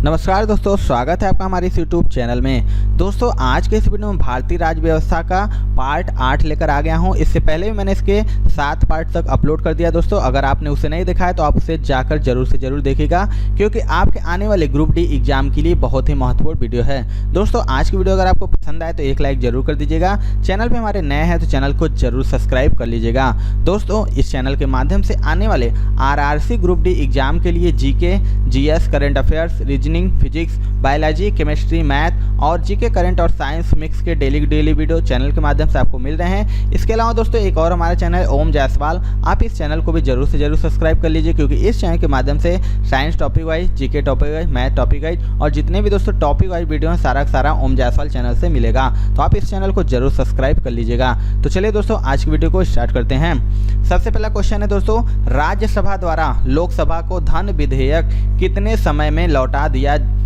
नमस्कार दोस्तों, स्वागत है आपका हमारे इस यूट्यूब चैनल में। दोस्तों आज के इस वीडियो में भारतीय राज्य व्यवस्था का पार्ट 8 लेकर आ गया हूं। इससे पहले भी मैंने इसके 7 पार्ट तक अपलोड कर दिया। दोस्तों अगर आपने उसे नहीं देखा है तो आप उसे जाकर जरूर से जरूर देखिएगा, क्योंकि आपके आने वाले ग्रुप डी एग्जाम के लिए बहुत ही महत्वपूर्ण वीडियो है। दोस्तों आज की वीडियो अगर आपको पसंद आए तो एक लाइक जरूर कर दीजिएगा। चैनल पर हमारे नए हैं तो चैनल को जरूर सब्सक्राइब कर लीजिएगा। दोस्तों इस चैनल के माध्यम से आने वाले RRC ग्रुप डी एग्जाम के लिए GK, GS, current affairs, reasoning, physics, biology, chemistry, math और जीके, करंट और साइंस मिक्स के डेली वीडियो चैनल के माध्यम से आपको मिल रहे हैं। इसके अलावा दोस्तों एक और हमारा चैनल है ओम जायसवाल, आप इस चैनल को भी जरूर से जरूर सब्सक्राइब कर लीजिए, क्योंकि इस चैनल के माध्यम से science topic wise, GK topic wise, math topic wise और जितने भी दोस्तों टॉपिक वाइज वीडियो हैं सारा का सारा ओम जायसवाल चैनल से मिलेगा। तो आप इस चैनल को जरूर सब्सक्राइब कर लीजिएगा। तो चलिए दोस्तों आज की वीडियो को स्टार्ट करते हैं। सबसे पहला क्वेश्चन है दोस्तों, राज्यसभा द्वारा लोकसभा को धन विधेयक कितने समय में लौटा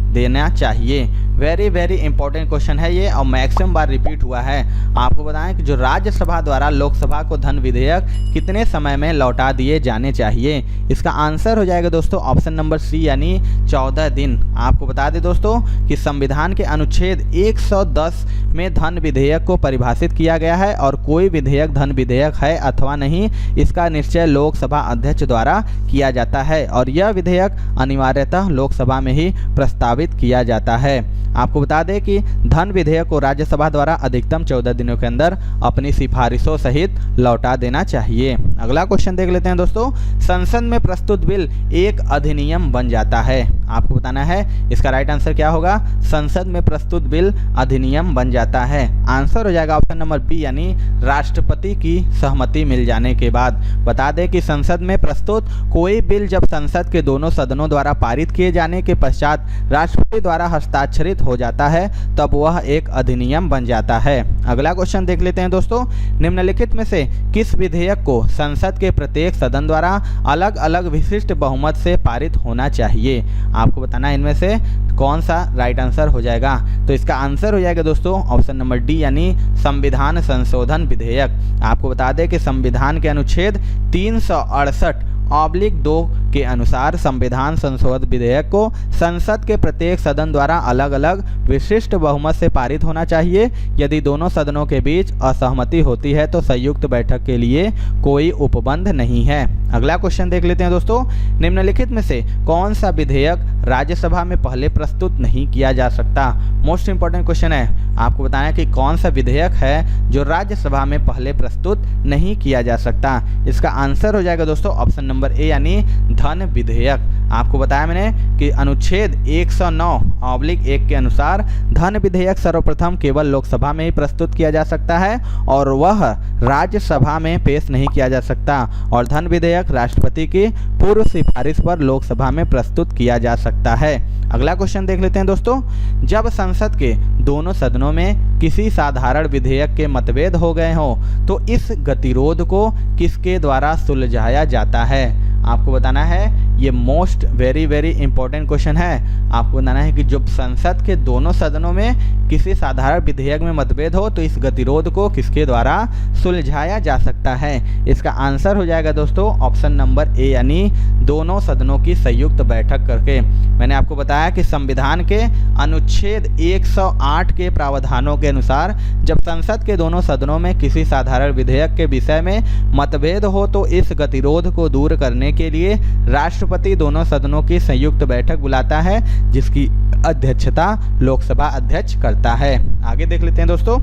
देना चाहिए। वेरी इंपॉर्टेंट क्वेश्चन है ये और मैक्सिमम बार रिपीट हुआ है। आपको बताएं कि जो राज्यसभा द्वारा लोकसभा को धन विधेयक कितने समय में लौटा दिए जाने चाहिए। इसका आंसर हो जाएगा दोस्तों ऑप्शन नंबर सी, यानी 14 दिन। आपको बता दें दोस्तों कि संविधान के अनुच्छेद 110 में धन विधेयक को परिभाषित किया गया है और कोई विधेयक धन विधेयक है अथवा नहीं, इसका निश्चय लोकसभा अध्यक्ष द्वारा किया जाता है और यह विधेयक अनिवार्यतः लोकसभा में ही प्रस्तावित किया जाता है। आपको बता दें कि धन विधेयक को राज्यसभा द्वारा अधिकतम 14 दिनों के अंदर अपनी सिफारिशों सहित लौटा देना चाहिए। अगला क्वेश्चन देख लेते हैं दोस्तों, संसद में प्रस्तुत बिल एक अधिनियम बन जाता है। आपको बताना है इसका राइट आंसर क्या होगा। संसद में प्रस्तुत बिल अधिनियम बन जाता है। आंसर हो जाएगा ऑप्शन नंबर बी, यानी राष्ट्रपति की सहमति मिल जाने के बाद। बता दें कि संसद में प्रस्तुत कोई बिल जब संसद के दोनों सदनों द्वारा पारित किए जाने के पश्चात राष्ट्रपति द्वारा हस्ताक्षरित हो जाता है तब वह एक अधिनियम बन जाता है। अगला क्वेश्चन देख लेते हैं दोस्तों, निम्नलिखित में से किस विधेयक को संसद के प्रत्येक सदन द्वारा अलग अलग विशिष्ट बहुमत से पारित होना चाहिए। आपको बताना है इनमें से कौन सा राइट आंसर हो जाएगा। तो इसका आंसर हो जाएगा दोस्तों ऑप्शन नंबर डी, यानी संविधान संशोधन विधेयक। आपको बता दें कि संविधान के अनुच्छेद 368/2 के अनुसार संविधान संशोधन विधेयक को संसद के प्रत्येक सदन द्वारा अलग अलग विशिष्ट बहुमत से पारित होना चाहिए। यदि दोनों सदनों के बीच असहमति होती है तो संयुक्त बैठक के लिए कोई उपबंध नहीं है। अगला क्वेश्चन देख लेते हैं दोस्तों, निम्नलिखित में से कौन सा विधेयक राज्यसभा में पहले प्रस्तुत नहीं किया जा सकता। मोस्ट इंपॉर्टेंट क्वेश्चन है। आपको बताना है कि कौन सा विधेयक है जो राज्यसभा में पहले प्रस्तुत नहीं किया जा सकता। इसका आंसर हो जाएगा दोस्तों ऑप्शन नंबर ए, यानी धन विधेयक। आपको बताया मैंने कि अनुच्छेद 109/1 के अनुसार धन विधेयक सर्वप्रथम केवल लोकसभा में ही प्रस्तुत किया जा सकता है और वह राज्यसभा में पेश नहीं किया जा सकता, और धन विधेयक राष्ट्रपति की पूर्व सिफारिश पर लोकसभा में प्रस्तुत किया जा सकता है। अगला क्वेश्चन देख लेते हैं दोस्तों, जब संसद के दोनों सदनों में किसी साधारण विधेयक के मतभेद हो गए हों तो इस गतिरोध को किसके द्वारा सुलझाया जाता है। आपको बताना है ये मोस्ट वेरी इंपॉर्टेंट क्वेश्चन है। आपको बताना है कि जब संसद के दोनों सदनों में किसी साधारण विधेयक में मतभेद हो तो इस गतिरोध को किसके द्वारा सुलझाया जा सकता है। इसका आंसर हो जाएगा दोस्तों ऑप्शन नंबर ए, यानी दोनों सदनों की संयुक्त बैठक करके। मैंने आपको बताया कि संविधान के अनुच्छेद 108 के प्रावधानों के अनुसार जब संसद के दोनों सदनों में किसी साधारण विधेयक के विषय में मतभेद हो तो इस गतिरोध को दूर करने के लिए राष्ट्रपति दोनों सदनों की संयुक्त बैठक बुलाता है, जिसकी अध्यक्षता लोकसभा अध्यक्ष करता है। आगे देख लेते हैं दोस्तों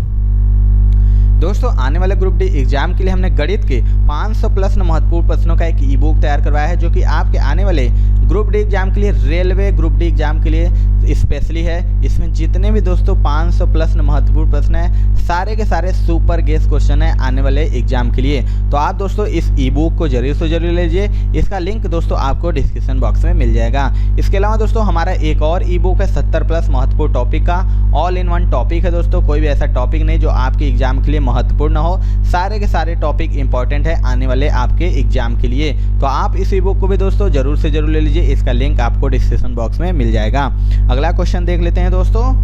आने वाले ग्रुप डी एग्जाम के लिए हमने गणित के 500 प्लस महत्वपूर्ण प्रश्नों का एक ई बुक तैयार करवाया है, जो कि आपके आने वाले ग्रुप डी एग्जाम के लिए, रेलवे ग्रुप डी एग्जाम के लिए स्पेशली है। इसमें जितने भी दोस्तों 500 प्लस महत्वपूर्ण प्रश्न हैं सारे के सारे सुपर गेस क्वेश्चन है आने वाले एग्जाम के लिए। तो आप दोस्तों इस ई बुक को जरूर से जरूर लीजिए। इसका लिंक दोस्तों आपको डिस्क्रिप्शन बॉक्स में मिल जाएगा। इसके अलावा दोस्तों हमारा एक और ई बुक है 70 प्लस महत्वपूर्ण टॉपिक का, ऑल इन वन टॉपिक है दोस्तों। कोई भी ऐसा टॉपिक नहीं जो आपके एग्जाम के लिए महत्वपूर्ण हो, सारे के सारे टॉपिक इंपॉर्टेंट है आने वाले आपके एग्जाम के लिए। तो आप इस ई बुक को भी दोस्तों जरूर से जरूर ले लीजिए। इसका लिंक आपको डिस्क्रिप्शन बॉक्स में मिल जाएगा। अगला क्वेश्चन देख लेते हैं दोस्तों,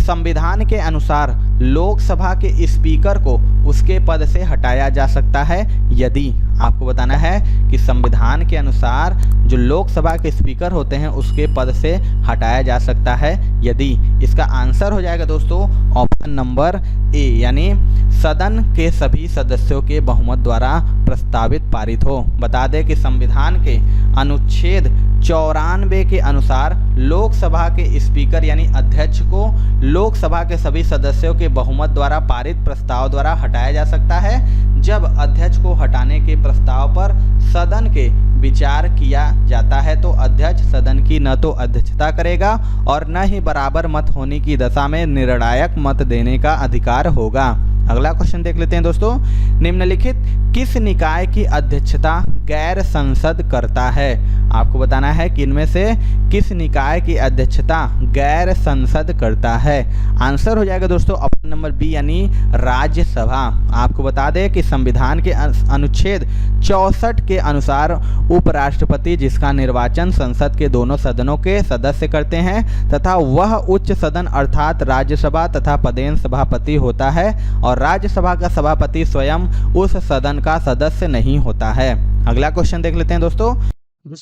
संविधान के अनुसार लोकसभा के स्पीकर को उसके पद से हटाया जा सकता है यदि, आपको बताना है कि संविधान के अनुसार जो लोकसभा के स्पीकर होते हैं उसके पद से हटाया जा सकता है यदि। इसका आंसर हो जाएगा दोस्तों ऑप्शन नंबर ए, यानी सदन के सभी सदस्यों के बहुमत द्वारा प्रस्तावित पारित हो। बता दें कि संविधान के अनुच्छेद 94 के अनुसार लोकसभा के स्पीकर यानी अध्यक्ष को लोकसभा के सभी सदस्यों के बहुमत द्वारा पारित प्रस्ताव द्वारा हटाया जा सकता है जब अध्यक्ष को हटाने के प्रस्ताव पर सदन के विचार किया जाता है तो अध्यक्ष सदन की न तो अध्यक्षता करेगा और न ही बराबर मत होने की दशा में निर्णायक मत देने का अधिकार होगा। अगला क्वेश्चन देख लेते हैं दोस्तों। निम्नलिखित किस निकाय की अध्यक्षता गैर संसद करता है? आपको बताना है कि इनमें से किस निकाय की अध्यक्षता गैर संसद करता है। आंसर हो जाएगा दोस्तों ऑप्शन नंबर बी, यानी राज्यसभा। आपको बता दें कि संविधान के अनुच्छेद 64 के अनुसार उपराष्ट्रपति जिसका निर्वाचन संसद के दोनों सदनों के सदस्य करते हैं तथा वह उच्च सदन अर्थात राज्यसभा तथा पदेन सभापति होता है और राज्यसभा का सभापति स्वयं उस सदन का सदस्य नहीं होता है। अगला क्वेश्चन देख लेते हैं दोस्तों।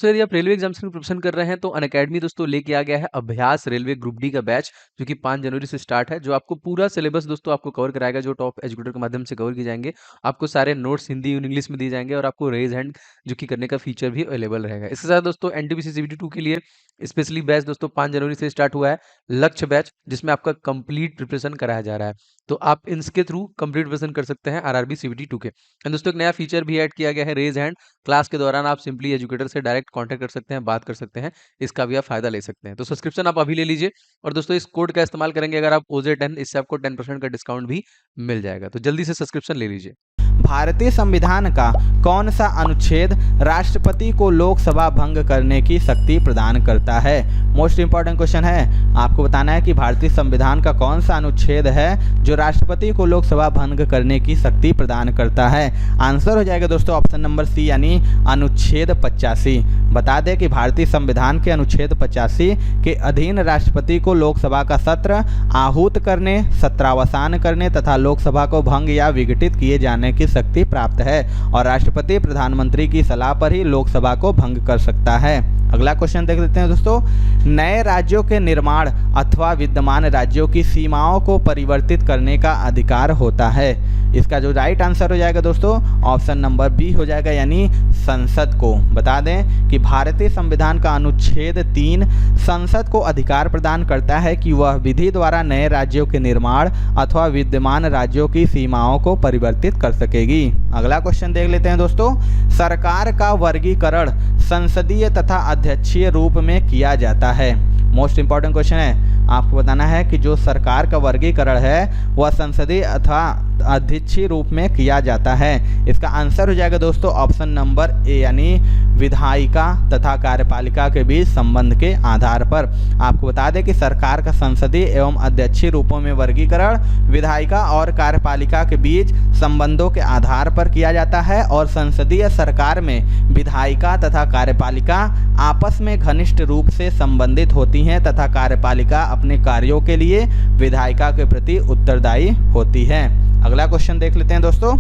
यदि आप रेलवे एग्जाम्स की प्रिपरेशन कर रहे हैं तो अनअकैडमी दोस्तों लेके आ गया है अभ्यास रेलवे ग्रुप डी का बैच जो कि 5 जनवरी से स्टार्ट है, जो आपको पूरा सिलेबस दोस्तों आपको कवर कराएगा, जो टॉप एजुकेटर के माध्यम से कवर किए जाएंगे। आपको सारे नोट्स हिंदी और इंग्लिश में दिए जाएंगे और आपको रेज हैंड जो कि करने का फीचर भी अवेलेबल रहेगा। इसके साथ दोस्तों एनटीपीसी सीबीटी 2 के लिए स्पेशली बैच दोस्तों 5 जनवरी से स्टार्ट हुआ है, लक्ष्य बैच, जिसमें आपका कंप्लीट प्रिपरेशन कराया जा रहा है। तो आप इसके थ्रू कंप्लीट प्रिपरेशन कर सकते हैं आरआरबी सीबीटी 2 के। एंड दोस्तों एक नया फीचर भी ऐड किया गया है, रेज हैंड। क्लास के दौरान आप सिंपली एजुकेटर से डायरेक्ट कॉन्टैक्ट कर सकते हैं, बात कर सकते हैं, इसका भी आप फायदा ले सकते हैं। तो सब्सक्रिप्शन आप अभी ले लीजिए और दोस्तों इस कोड का इस्तेमाल करेंगे अगर आप OJ10, इससे आपको 10% का डिस्काउंट भी मिल जाएगा। तो जल्दी से सब्सक्रिप्शन ले लीजिए। भारतीय संविधान का कौन सा अनुच्छेद राष्ट्रपति को लोकसभा भंग करने की शक्ति प्रदान करता है? मोस्ट इंपॉर्टेंट क्वेश्चन है। आपको बताना है कि भारतीय संविधान का कौन सा अनुच्छेद है जो राष्ट्रपति को लोकसभा भंग करने की शक्ति प्रदान करता है। आंसर हो जाएगा दोस्तों ऑप्शन नंबर सी, यानी अनुच्छेद 85। बता दें कि भारतीय संविधान के अनुच्छेद 85 के अधीन राष्ट्रपति को लोकसभा का सत्र आहूत करने, सत्रावसान करने तथा लोकसभा को भंग या विघटित किए जाने की शक्ति प्राप्त है और राष्ट्रपति प्रधानमंत्री की सलाह पर ही लोकसभा को भंग कर सकता है। अगला क्वेश्चन देख लेते हैं दोस्तों। नए राज्यों के निर्माण अथवा विद्यमान राज्यों की सीमाओं को परिवर्तित करने का अधिकार होता है। इसका जो राइट आंसर हो जाएगा दोस्तों ऑप्शन नंबर बी हो जाएगा, यानी संसद को। बता दें कि भारतीय संविधान का अनुच्छेद 3 संसद को अधिकार प्रदान करता है कि वह विधि द्वारा नए राज्यों के निर्माण अथवा विद्यमान राज्यों की सीमाओं को परिवर्तित कर सकेगी। अगला क्वेश्चन देख लेते हैं दोस्तों। सरकार का वर्गीकरण संसदीय तथा अध्यक्षीय रूप में किया जाता है। मोस्ट इंपॉर्टेंट क्वेश्चन है। आपको बताना है कि जो सरकार का वर्गीकरण है वह संसदीय अथवा अध्यक्षीय रूप में किया जाता है। इसका आंसर हो जाएगा दोस्तों ऑप्शन नंबर ए, यानी विधायिका तथा कार्यपालिका के बीच संबंध के आधार पर। आपको बता दें कि सरकार का संसदीय एवं अध्यक्षीय रूपों में वर्गीकरण विधायिका और कार्यपालिका के बीच संबंधों के आधार पर किया जाता है और संसदीय सरकार में विधायिका तथा कार्यपालिका आपस में घनिष्ठ रूप से संबंधित होती हैं तथा कार्यपालिका अपने कार्यों के लिए विधायिका के प्रति उत्तरदायी होती है। अगला क्वेश्चन देख लेते हैं दोस्तों।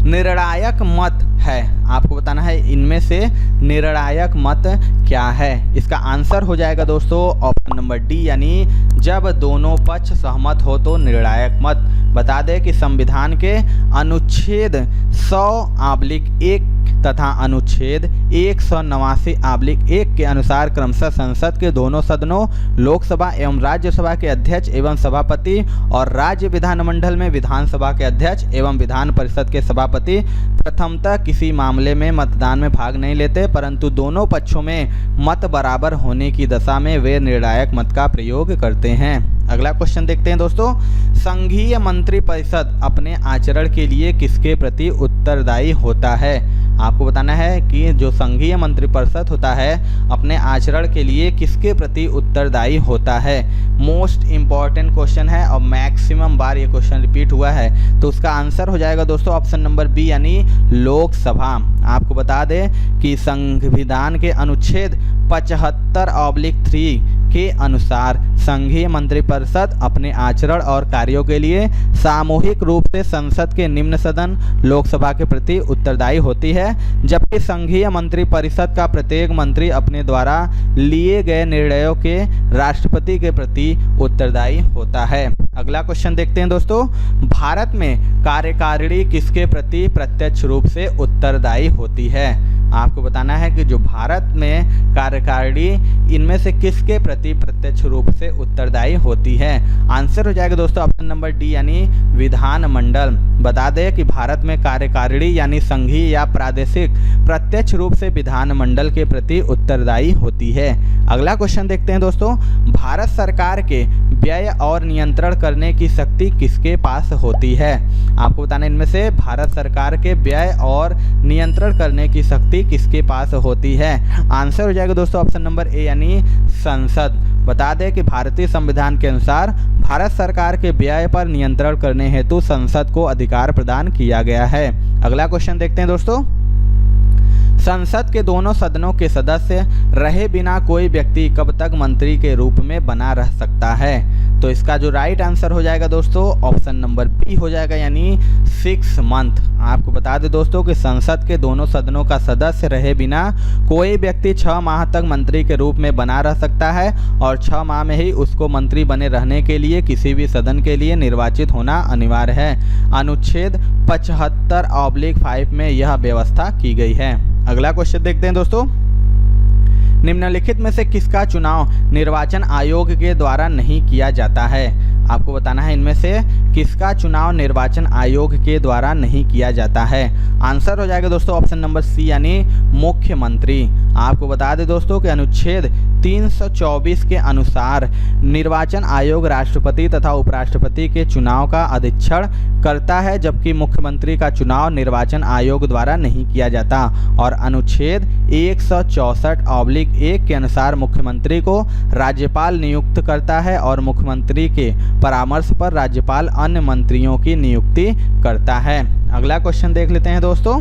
निर्णायक मत है, आपको बताना है इनमें से निर्णायक मत क्या है। इसका आंसर हो जाएगा दोस्तों ऑप्शन नंबर डी, यानी जब दोनों पक्ष सहमत हो तो निर्णायक मत। बता दें कि संविधान के अनुच्छेद 100/1 तथा अनुच्छेद 189/1 के अनुसार क्रमशः संसद के दोनों सदनों लोकसभा एवं राज्यसभा के अध्यक्ष एवं सभापति और राज्य विधानमंडल में विधानसभा के अध्यक्ष एवं विधान परिषद के सभापति प्रथमतः किसी मामले में मतदान में भाग नहीं लेते, परंतु दोनों पक्षों में मत बराबर होने की दशा में वे निर्णायक मत का प्रयोग करते हैं। अगला क्वेश्चन देखते हैं दोस्तों। संघीय मंत्रिपरिषद अपने आचरण के लिए किसके प्रति उत्तरदायी होता है? आपको बताना है कि जो संघीय मंत्रिपरिषद होता है अपने आचरण के लिए किसके प्रति उत्तरदायी होता है। मोस्ट इम्पॉर्टेंट क्वेश्चन है और मैक्सिमम बार ये क्वेश्चन रिपीट हुआ है, तो उसका आंसर हो जाएगा दोस्तों ऑप्शन नंबर बी, यानी लोकसभा। आपको बता दें कि संविधान के अनुच्छेद 75/3 के अनुसार संघीय मंत्रिपरिषद अपने आचरण और कार्यों के लिए सामूहिक रूप से संसद के निम्न सदन लोकसभा के प्रति उत्तरदायी होती है, जबकि संघीय मंत्रिपरिषद का प्रत्येक मंत्री अपने द्वारा लिए गए निर्णयों के राष्ट्रपति के प्रति उत्तरदायी होता है। अगला क्वेश्चन देखते हैं दोस्तों, भारत में कार्यकारिणी किसके प्रति प्रत्यक्ष रूप से उत्तरदायी होती है? आपको बताना है कि जो भारत में कार्यकारिणी इनमें से किसके प्रति प्रत्यक्ष रूप से उत्तरदायी होती है? आंसर हो जाएगा दोस्तों ऑप्शन नंबर डी यानी विधानमंडल। बता दें कि भारत में कार्यकारिणी यानी संघीय या प्रादेशिक प्रत्यक्ष रूप से विधानमंडल के प्रति उत्तरदायी होती है। अगला क्वेश्चन देखते हैं दोस्तों, भारत सरकार के व्यय और नियंत्रण करने की शक्ति किसके पास होती है? आपको बताना इनमें से भारत सरकार के व्यय और नियंत्रण करने की शक्ति किसके पास होती है? आंसर हो जाएगा दोस्तों ऑप्शन नंबर ए यानी संसद। बता दें कि भारतीय संविधान के अनुसार भारत सरकार के व्यय पर नियंत्रण करने हेतु संसद को अधिकार प्रदान किया गया है। अगला क्वेश्चन देखते हैं दोस्तों, संसद के दोनों सदनों के सदस्य रहे बिना कोई व्यक्ति कब तक मंत्री के रूप में बना रह सकता है? तो इसका जो राइट आंसर हो जाएगा दोस्तों ऑप्शन नंबर बी हो जाएगा यानी 6 मंथ। आपको बता दें दोस्तों कि संसद के दोनों सदनों का सदस्य रहे बिना कोई व्यक्ति 6 माह तक मंत्री के रूप में बना रह सकता है और 6 माह में ही उसको मंत्री बने रहने के लिए किसी भी सदन के लिए निर्वाचित होना अनिवार्य है। अनुच्छेद 75/5 में यह व्यवस्था की गई है। अगला क्वेश्चन देखते हैं दोस्तों, निम्नलिखित में से किसका चुनाव निर्वाचन आयोग के द्वारा नहीं किया जाता है? आपको बताना है इनमें से किसका चुनाव निर्वाचन आयोग के द्वारा नहीं किया जाता है। आंसर हो जाएगा दोस्तों ऑप्शन नंबर सी यानी मुख्यमंत्री। आपको बता दें दोस्तों कि अनुच्छेद 324 के अनुसार निर्वाचन आयोग राष्ट्रपति तथा उपराष्ट्रपति के चुनाव का अधीक्षण करता है, जबकि मुख्यमंत्री का चुनाव निर्वाचन आयोग द्वारा नहीं किया जाता। और अनुच्छेद 164/1 के अनुसार मुख्यमंत्री को राज्यपाल नियुक्त करता है और मुख्यमंत्री के परामर्श पर राज्यपाल अन्य मंत्रियों की नियुक्ति करता है। अगला क्वेश्चन देख लेते हैं दोस्तों,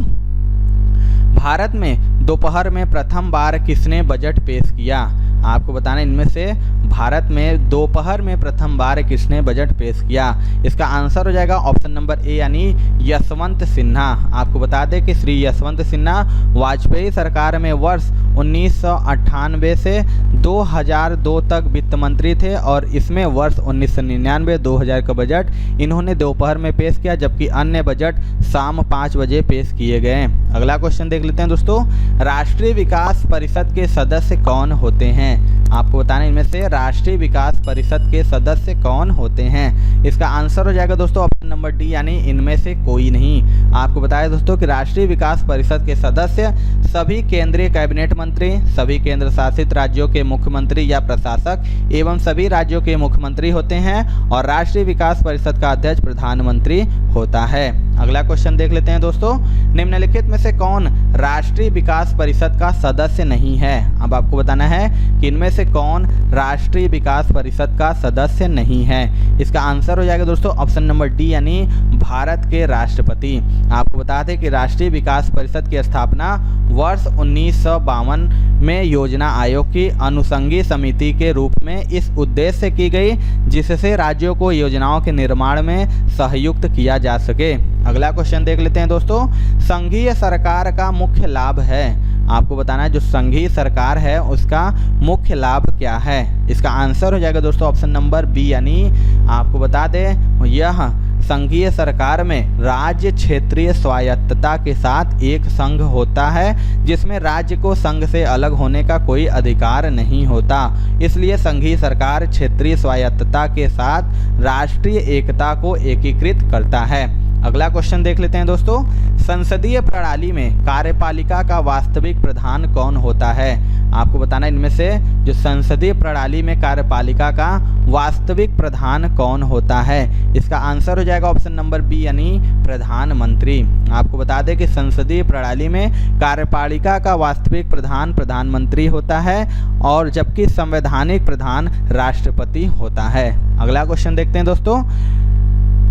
भारत में दोपहर में प्रथम बार किसने बजट पेश किया? आपको बताना इनमें से भारत में दोपहर में प्रथम बार किसने बजट पेश किया? इसका आंसर हो जाएगा ऑप्शन नंबर ए यानी यशवंत सिन्हा। आपको बता दें कि श्री यशवंत सिन्हा वाजपेयी सरकार में वर्ष 1998 से 2002 तक वित्त मंत्री थे और इसमें वर्ष 1999-2000 का बजट इन्होंने दोपहर में पेश किया, जबकि अन्य बजट शाम 5 बजे पेश किए गए। अगला क्वेश्चन देख लेते हैं दोस्तों, राष्ट्रीय विकास परिषद के सदस्य कौन होते हैं? आपको बताना इनमें से राष्ट्रीय विकास परिषद के सदस्य कौन होते हैं? इसका आंसर हो जाएगा दोस्तों ऑप्शन नंबर डी यानी इनमें से कोई नहीं। आपको बताया दोस्तों कि राष्ट्रीय विकास परिषद के सदस्य सभी केंद्रीय कैबिनेट मंत्री, सभी केंद्र शासित राज्यों के मुख्यमंत्री या प्रशासक एवं सभी राज्यों के मुख्यमंत्री होते हैं और राष्ट्रीय विकास परिषद का अध्यक्ष प्रधानमंत्री होता है। अगला क्वेश्चन देख लेते हैं दोस्तों, निम्नलिखित में से कौन राष्ट्रीय विकास परिषद का सदस्य नहीं है? अब आपको बताना है कि इनमें से कौन राष्ट्रीय विकास परिषद का सदस्य नहीं है। इसका आंसर हो जाएगा दोस्तों ऑप्शन नंबर डी यानी भारत के राष्ट्रपति। आपको बता दें कि राष्ट्रीय विकास परिषद की स्थापना वर्ष 1952 में योजना आयोग की अनुषंगी समिति के रूप में इस उद्देश्य से की गई जिससे राज्यों को योजनाओं के निर्माण में सहयुक्त किया जा सके। अगला क्वेश्चन देख लेते हैं दोस्तों, संघीय सरकार का मुख्य लाभ है। आपको बताना है जो संघीय सरकार है उसका मुख्य लाभ क्या है। इसका आंसर हो जाएगा दोस्तों ऑप्शन नंबर बी यानी आपको बता दें यह संघीय सरकार में राज्य क्षेत्रीय स्वायत्तता के साथ एक संघ होता है जिसमें राज्य को संघ से अलग होने का कोई अधिकार नहीं होता। इसलिए संघीय सरकार क्षेत्रीय स्वायत्तता के साथ राष्ट्रीय एकता को एकीकृत करता है। अगला क्वेश्चन देख लेते हैं दोस्तों, संसदीय प्रणाली में कार्यपालिका का वास्तविक प्रधान कौन होता है? आपको बताना इनमें से जो संसदीय प्रणाली में कार्यपालिका का वास्तविक प्रधान कौन होता है। इसका आंसर हो जाएगा ऑप्शन नंबर बी यानी प्रधानमंत्री। आपको बता दें कि संसदीय प्रणाली में कार्यपालिका का वास्तविक प्रधान प्रधानमंत्री होता है और जबकि संवैधानिक प्रधान राष्ट्रपति होता है। अगला क्वेश्चन देखते हैं दोस्तों,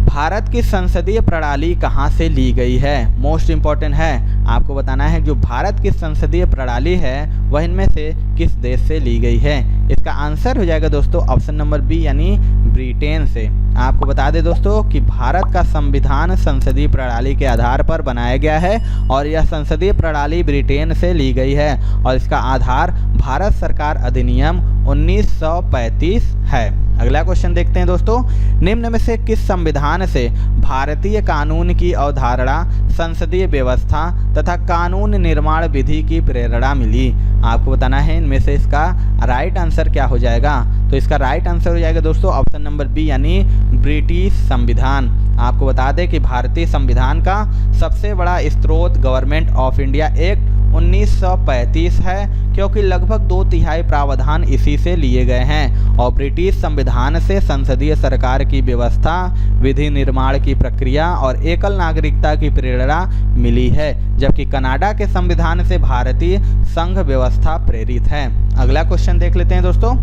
भारत की संसदीय प्रणाली कहाँ से ली गई है? मोस्ट इम्पॉर्टेंट है, आपको बताना है जो भारत की संसदीय प्रणाली है वह इनमें से किस देश से ली गई है? इसका आंसर हो जाएगा दोस्तों ऑप्शन नंबर बी यानी ब्रिटेन से। आपको बता दें दोस्तों कि भारत का संविधान संसदीय प्रणाली के आधार पर बनाया गया है और यह संसदीय प्रणाली ब्रिटेन से ली गई है और इसका आधार भारत सरकार अधिनियम 1935 है। अगला क्वेश्चन देखते हैं दोस्तों, निम्न में से किस संविधान से भारतीय कानून की अवधारणा, संसदीय व्यवस्था तथा कानून निर्माण विधि की प्रेरणा मिली? आपको बताना है इनमें से इसका राइट आंसर क्या हो जाएगा। तो इसका राइट आंसर हो जाएगा दोस्तों ऑप्शन नंबर बी यानी ब्रिटिश संविधान। आपको बता दें कि भारतीय संविधान का सबसे बड़ा स्रोत गवर्नमेंट ऑफ इंडिया एक्ट 1935 है, क्योंकि लगभग 2/3 प्रावधान इसी से लिए गए हैं और ब्रिटिश संविधान से संसदीय सरकार की व्यवस्था, विधि निर्माण की प्रक्रिया और एकल नागरिकता की प्रेरणा मिली है, जबकि कनाडा के संविधान से भारतीय संघ व्यवस्था प्रेरित है। अगला क्वेश्चन देख लेते हैं दोस्तों,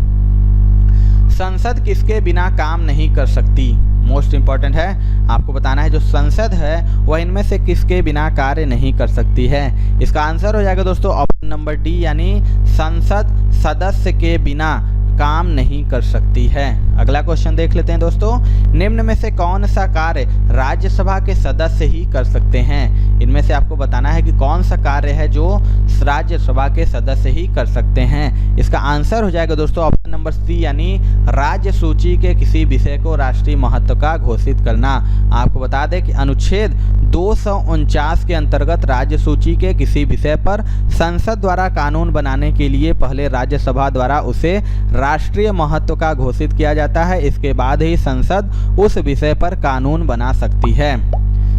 संसद किसके बिना काम नहीं कर सकती? मोस्ट इम्पॉर्टेंट है, आपको बताना है जो संसद है वह इनमें से किसके बिना कार्य नहीं कर सकती है। इसका आंसर हो जाएगा दोस्तों ऑप्शन नंबर डी यानी संसद सदस्य के बिना काम नहीं कर सकती है। अगला क्वेश्चन देख लेते हैं दोस्तों, निम्न में से कौन सा कार्य राज्यसभा के सदस्य ही कर सकते हैं? इनमें से आपको बताना है कि कौन सा कार्य है जो राज्यसभा के सदस्य ही कर सकते हैं। इसका आंसर हो जाएगा दोस्तों ऑप्शन नंबर सी यानी राज्य सूची के किसी विषय को राष्ट्रीय महत्व का घोषित करना। आपको बता दें कि अनुच्छेद 249 के अंतर्गत राज्य सूची के किसी विषय पर संसद द्वारा कानून बनाने के लिए पहले राज्यसभा द्वारा उसे राष्ट्रीय महत्व का घोषित किया जाता है, इसके बाद ही संसद उस विषय पर कानून बना सकती है।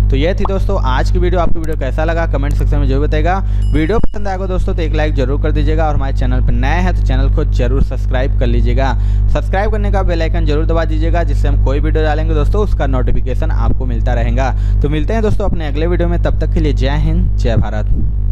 तो ये थी दोस्तों आज की वीडियो। आपको वीडियो कैसा लगा कमेंट सेक्शन में जरूर बताइएगा। वीडियो पसंद आएगा दोस्तों तो एक लाइक जरूर कर दीजिएगा और हमारे चैनल पर नए हैं तो चैनल को जरूर सब्सक्राइब कर लीजिएगा। सब्सक्राइब करने का बेल आइकन जरूर दबा दीजिएगा, जिससे हम कोई वीडियो डालेंगे दोस्तों उसका नोटिफिकेशन आपको मिलता रहेगा। तो मिलते हैं दोस्तों अपने अगले वीडियो में, तब तक के लिए जय हिंद जय भारत।